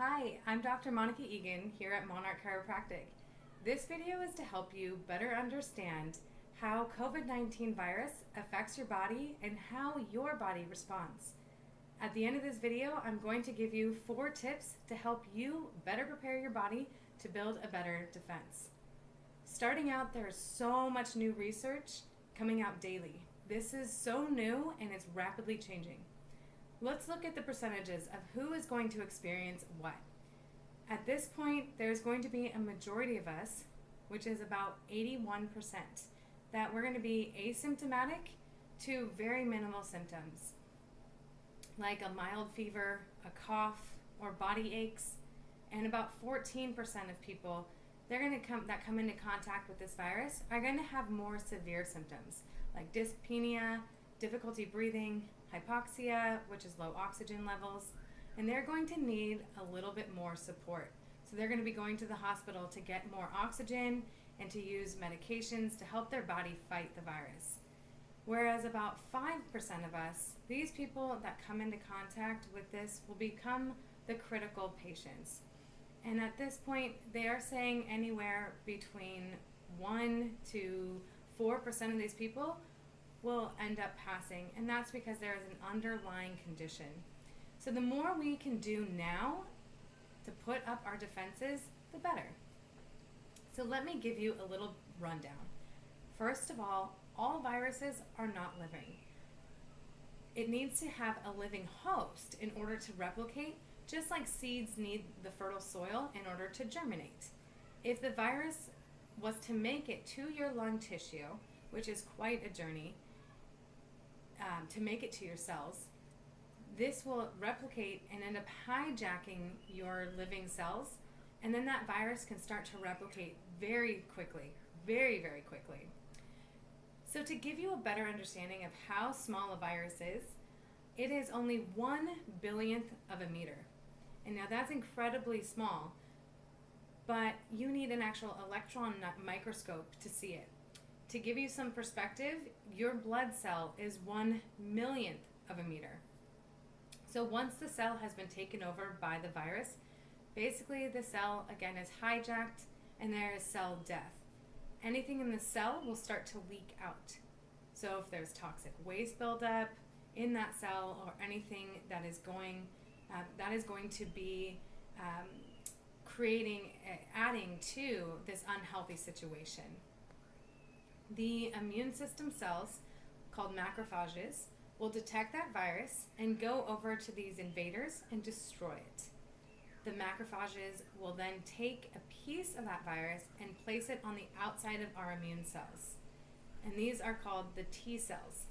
Hi, I'm Dr. Monica Egan here at Monarch Chiropractic. This video is to help you better understand how COVID-19 virus affects your body and how your body responds. At the end of this video, I'm going to give you 4 tips to help you better prepare your body to build a better defense. Starting out, there's so much new research coming out daily. This is so new and it's rapidly changing. Let's look at the percentages of who is going to experience what. At this point, there's going to be a majority of us, which is about 81%, that we're going to be asymptomatic to very minimal symptoms, like a mild fever, a cough, or body aches. And about 14% of people that come into contact with this virus are going to have more severe symptoms, like dyspnea, difficulty breathing, hypoxia, which is low oxygen levels, and they're going to need a little bit more support. So they're going to be going to the hospital to get more oxygen and to use medications to help their body fight the virus. Whereas about 5% of us, these people that come into contact with this will become the critical patients. And at this point, they are saying anywhere between 1 to 4% of these people will end up passing, and that's because there is an underlying condition. So the more we can do now to put up our defenses, the better. So let me give you a little rundown. First of all viruses are not living. It needs to have a living host in order to replicate, just like seeds need the fertile soil in order to germinate. If the virus was to make it to your lung tissue, which is quite a journey, to make it to your cells, this will replicate and end up hijacking your living cells, and then that virus can start to replicate very quickly, very, very quickly. So to give you a better understanding of how small a virus is, it is only 1/10000000th of a meter. And now that's incredibly small, but you need an actual electron microscope to see it. To give you some perspective, your blood cell is 1/1,000,000th of a meter. So once the cell has been taken over by the virus, basically the cell again is hijacked and there is cell death. Anything in the cell will start to leak out. So if there's toxic waste buildup in that cell or anything that is going to be adding to this unhealthy situation. The immune system cells, called macrophages, will detect that virus and go over to these invaders and destroy it. The macrophages will then take a piece of that virus and place it on the outside of our immune cells. And these are called the T cells.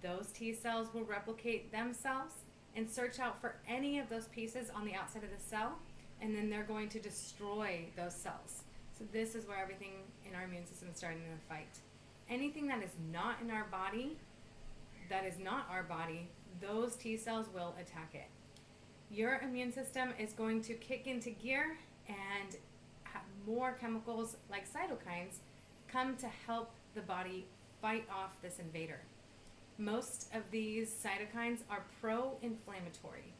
Those T cells will replicate themselves and search out for any of those pieces on the outside of the cell, and then they're going to destroy those cells. So this is where everything in our immune system is starting to fight. Anything that is not in our body, that is not our body, those T cells will attack it. Your immune system is going to kick into gear and have more chemicals like cytokines come to help the body fight off this invader. Most of these cytokines are pro-inflammatory.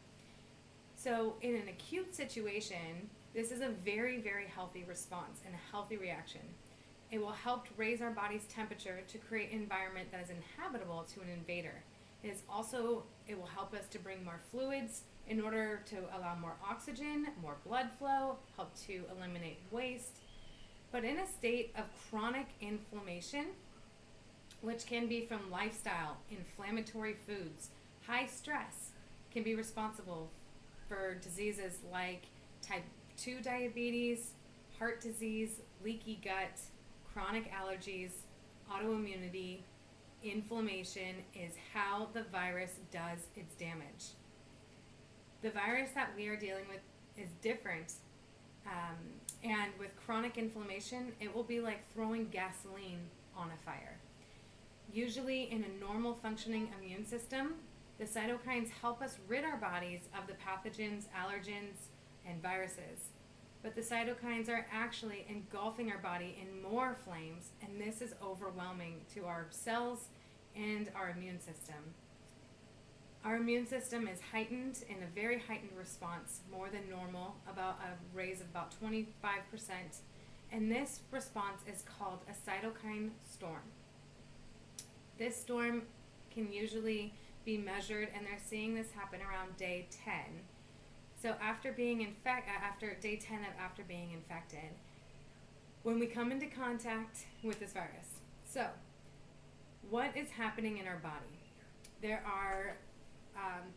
So in an acute situation, this is a very, very healthy response and a healthy reaction. It will help raise our body's temperature to create an environment that is inhabitable to an invader. It will help us to bring more fluids in order to allow more oxygen, more blood flow, help to eliminate waste. But in a state of chronic inflammation, which can be from lifestyle, inflammatory foods, high stress, can be responsible for diseases like type 2 diabetes, heart disease, leaky gut, chronic allergies, autoimmunity. Inflammation is how the virus does its damage. The virus that we are dealing with is different, and with chronic inflammation, it will be like throwing gasoline on a fire. Usually in a normal functioning immune system, the cytokines help us rid our bodies of the pathogens, allergens, and viruses. But the cytokines are actually engulfing our body in more flames, and this is overwhelming to our cells and our immune system. Our immune system is heightened in a very heightened response, more than normal, about a raise of about 25%. And this response is called a cytokine storm. This storm can usually be measured, and they're seeing this happen around day 10. So after day 10 of after being infected, when we come into contact with this virus. So, what is happening in our body? There are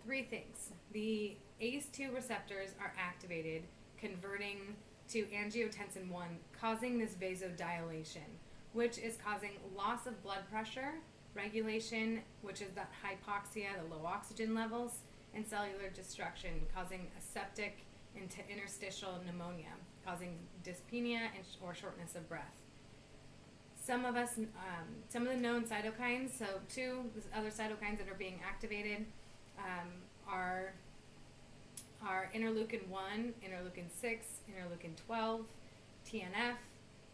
three things. The ACE2 receptors are activated, converting to angiotensin 1, causing this vasodilation, which is causing loss of blood pressure, regulation, which is that hypoxia, the low oxygen levels, and cellular destruction, causing a septic into interstitial pneumonia, causing dyspnea or shortness of breath. Some of the known cytokines, so two other cytokines that are being activated are interleukin 1, interleukin 6, interleukin 12, TNF,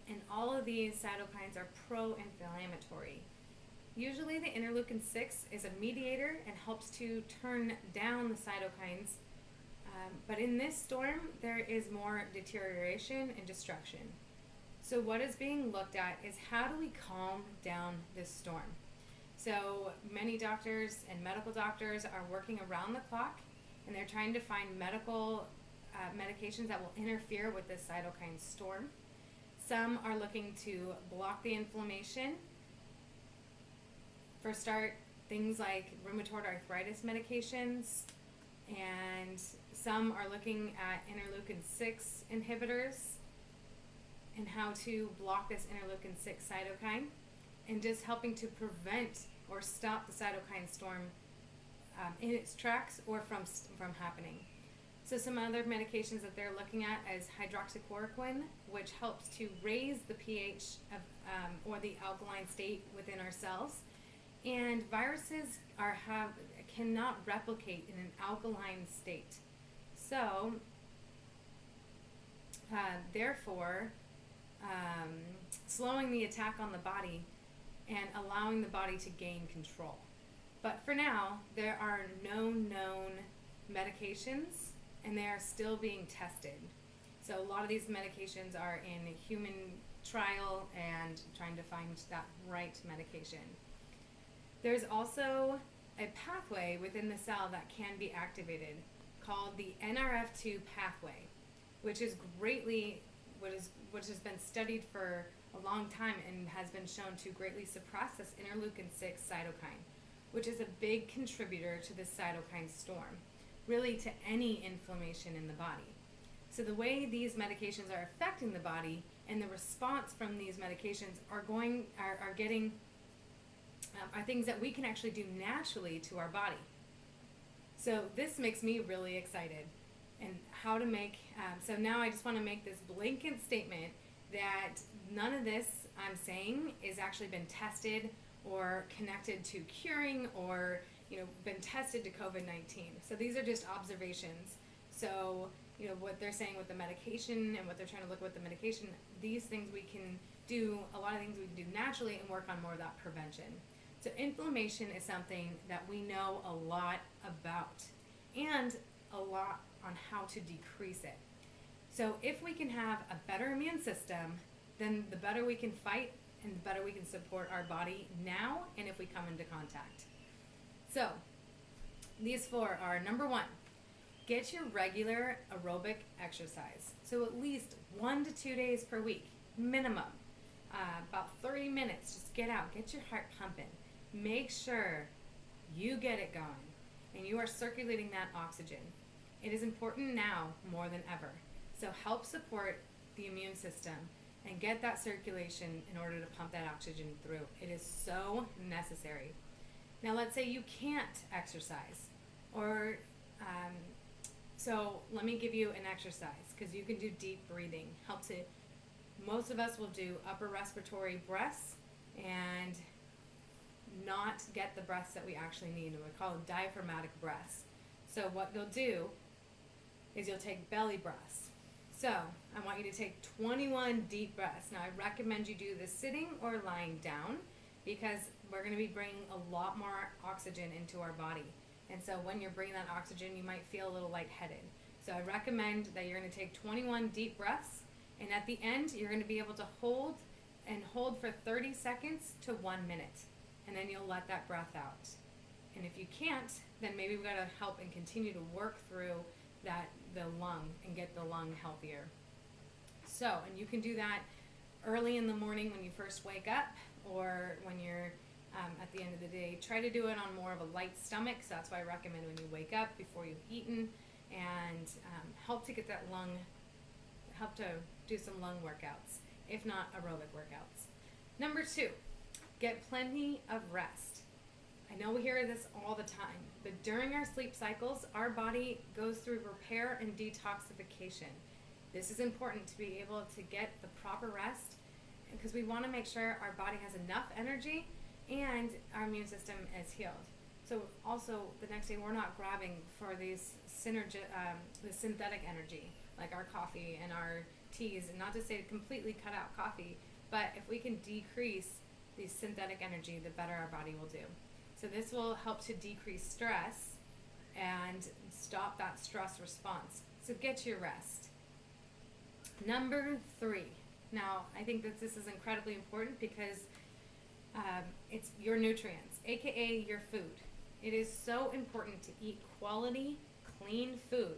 and all of these cytokines are pro-inflammatory. Usually the interleukin 6 is a mediator and helps to turn down the cytokines, but in this storm there is more deterioration and destruction. So what is being looked at is how do we calm down this storm? So many doctors and medical doctors are working around the clock, and they're trying to find medical medications that will interfere with this cytokine storm. Some are looking to block the inflammation. For start, things like rheumatoid arthritis medications, and some are looking at interleukin 6 inhibitors and how to block this interleukin 6 cytokine, and just helping to prevent or stop the cytokine storm in its tracks or from happening. So some other medications that they're looking at is hydroxychloroquine, which helps to raise the pH of, or the alkaline state within our cells. And viruses cannot replicate in an alkaline state. So, therefore, slowing the attack on the body and allowing the body to gain control. But for now, there are no known medications, and they are still being tested. So a lot of these medications are in a human trial and trying to find that right medication. There's also a pathway within the cell that can be activated called the NRF2 pathway, which has been studied for a long time and has been shown to greatly suppress this interleukin 6 cytokine, which is a big contributor to this cytokine storm, really to any inflammation in the body. So the way these medications are affecting the body and the response from these medications are things that we can actually do naturally to our body. So this makes me really excited. And how to make, so now I just want to make this blanket statement that none of this I'm saying is actually been tested or connected to curing or been tested to COVID-19. So these are just observations. So what they're saying with the medication and what they're trying to look at with the medication, these things we can do, a lot of things we can do naturally and work on more of that prevention. So inflammation is something that we know a lot about and a lot on how to decrease it. So if we can have a better immune system, then the better we can fight and the better we can support our body now and if we come into contact. So these four are: number one, get your regular aerobic exercise. So at least 1 to 2 days per week, minimum. About 30 minutes, just get out, get your heart pumping. Make sure you get it going and you are circulating that oxygen. It is important now more than ever. So help support the immune system and get that circulation in order to pump that oxygen through. It is so necessary. Now let's say you can't exercise, or so let me give you an exercise, because you can do deep breathing. Most of us will do upper respiratory breaths and not get the breaths that we actually need. We call them diaphragmatic breaths. So what you'll do is you'll take belly breaths. So I want you to take 21 deep breaths. Now I recommend you do this sitting or lying down, because we're going to be bringing a lot more oxygen into our body. And so when you're breathing that oxygen, you might feel a little lightheaded. So I recommend that you're going to take 21 deep breaths, and at the end, you're going to be able to hold for 30 seconds to 1 minute. And then you'll let that breath out. And if you can't, then maybe we've got to help and continue to work through the lung and get the lung healthier. So, and you can do that early in the morning when you first wake up, or when you're at the end of the day. Try to do it on more of a light stomach, so that's why I recommend when you wake up before you've eaten, and help to get that help to do some lung workouts, if not aerobic workouts. Number 2, get plenty of rest. I know we hear this all the time, but during our sleep cycles, our body goes through repair and detoxification. This is important to be able to get the proper rest, because we want to make sure our body has enough energy and our immune system is healed. So also the next day, we're not grabbing for these the synthetic energy, like our coffee and our teas, and not to say to completely cut out coffee, but if we can decrease the synthetic energy, the better our body will do. So this will help to decrease stress and stop that stress response. So get your rest. Number 3. Now, I think that this is incredibly important because it's your nutrients, aka your food. It is so important to eat quality, clean food,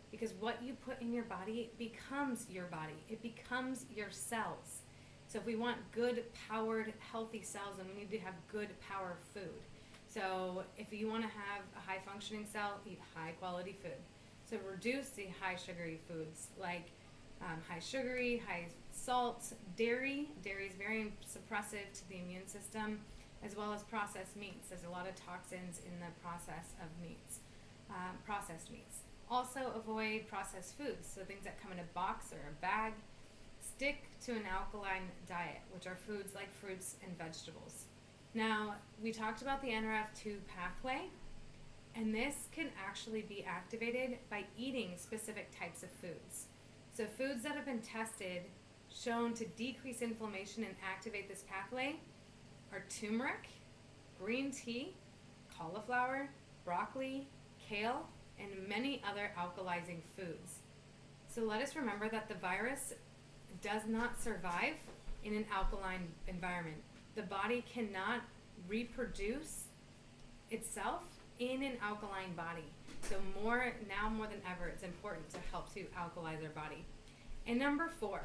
because what you put in your body becomes your body. It becomes your cells. So if we want good, powered, healthy cells, then we need to have good, power food. So if you want to have a high-functioning cell, eat high-quality food. So reduce the high sugary foods, like high sugary, high salt, dairy. Dairy is very suppressive to the immune system, as well as processed meats. There's a lot of toxins in the process of meats, processed meats. Also avoid processed foods, so things that come in a box or a bag. Stick to an alkaline diet, which are foods like fruits and vegetables. Now, we talked about the NRF2 pathway, and this can actually be activated by eating specific types of foods. So foods that have been tested, shown to decrease inflammation and activate this pathway, are turmeric, green tea, cauliflower, broccoli, kale, and many other alkalizing foods. So let us remember that the virus does not survive in an alkaline environment. The body cannot reproduce itself in an alkaline body. So more than ever, it's important to help to alkalize our body. And number 4,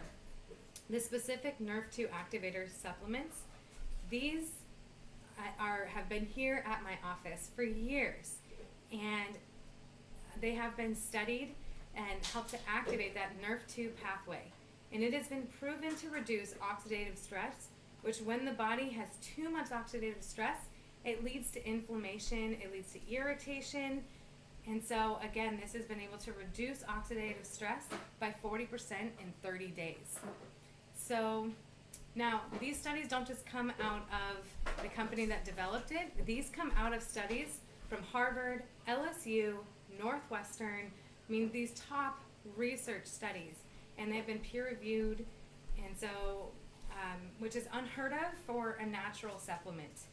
the specific NRF2 activator supplements. These have been here at my office for years, and they have been studied and help to activate that NRF2 pathway. And it has been proven to reduce oxidative stress, which when the body has too much oxidative stress, it leads to inflammation, it leads to irritation. And so again, this has been able to reduce oxidative stress by 40% in 30 days. So now, these studies don't just come out of the company that developed it. These come out of studies from Harvard, LSU, Northwestern. I mean, these top research studies, and they've been peer-reviewed, and so, which is unheard of for a natural supplement.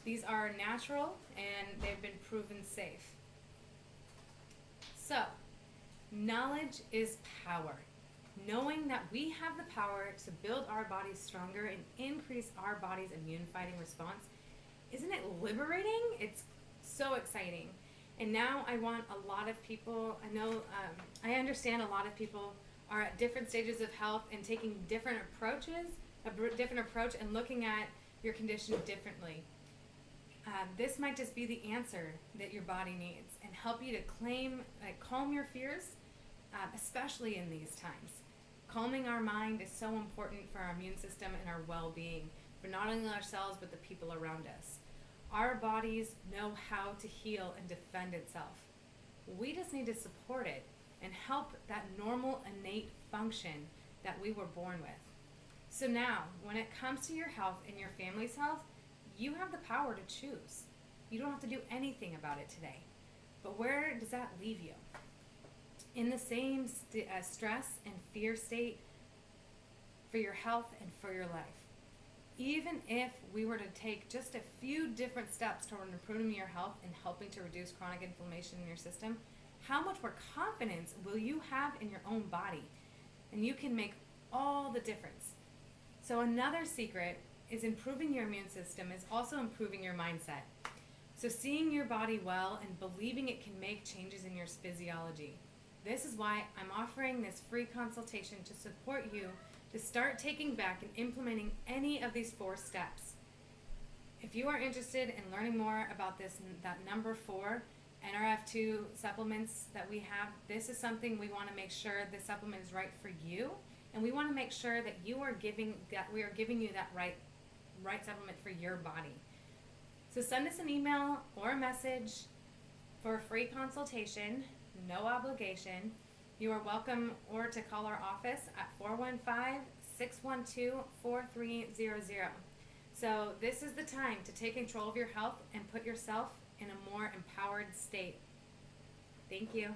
These are natural, and they've been proven safe. So, knowledge is power. Knowing that we have the power to build our bodies stronger and increase our body's immune fighting response, isn't it liberating? It's so exciting. And now I want a lot of people, I understand a lot of people are at different stages of health and taking different approaches, a different approach, and looking at your condition differently. This might just be the answer that your body needs and help you to calm your fears, especially in these times. Calming our mind is so important for our immune system and our well-being, for not only ourselves but the people around us. Our bodies know how to heal and defend itself. We just need to support it and help that normal innate function that we were born with. So now, when it comes to your health and your family's health, you have the power to choose. You don't have to do anything about it today. But where does that leave you? In the same stress and fear state for your health and for your life. even if we were to take just a few different steps toward improving your health and helping to reduce chronic inflammation in your system, how much more confidence will you have in your own body? And you can make all the difference. So another secret is improving your immune system is also improving your mindset. So seeing your body well and believing it can make changes in your physiology. This is why I'm offering this free consultation to support you to start taking back and implementing any of these 4 steps. If you are interested in learning more about that number 4, NRF2 supplements that we have, this is something we want to make sure the supplement is right for you, and we want to make sure that we are giving you that right supplement for your body. So send us an email or a message for a free consultation, no obligation. You are welcome or to call our office at 415-612-4300. So this is the time to take control of your health and put yourself in a more empowered state. Thank you.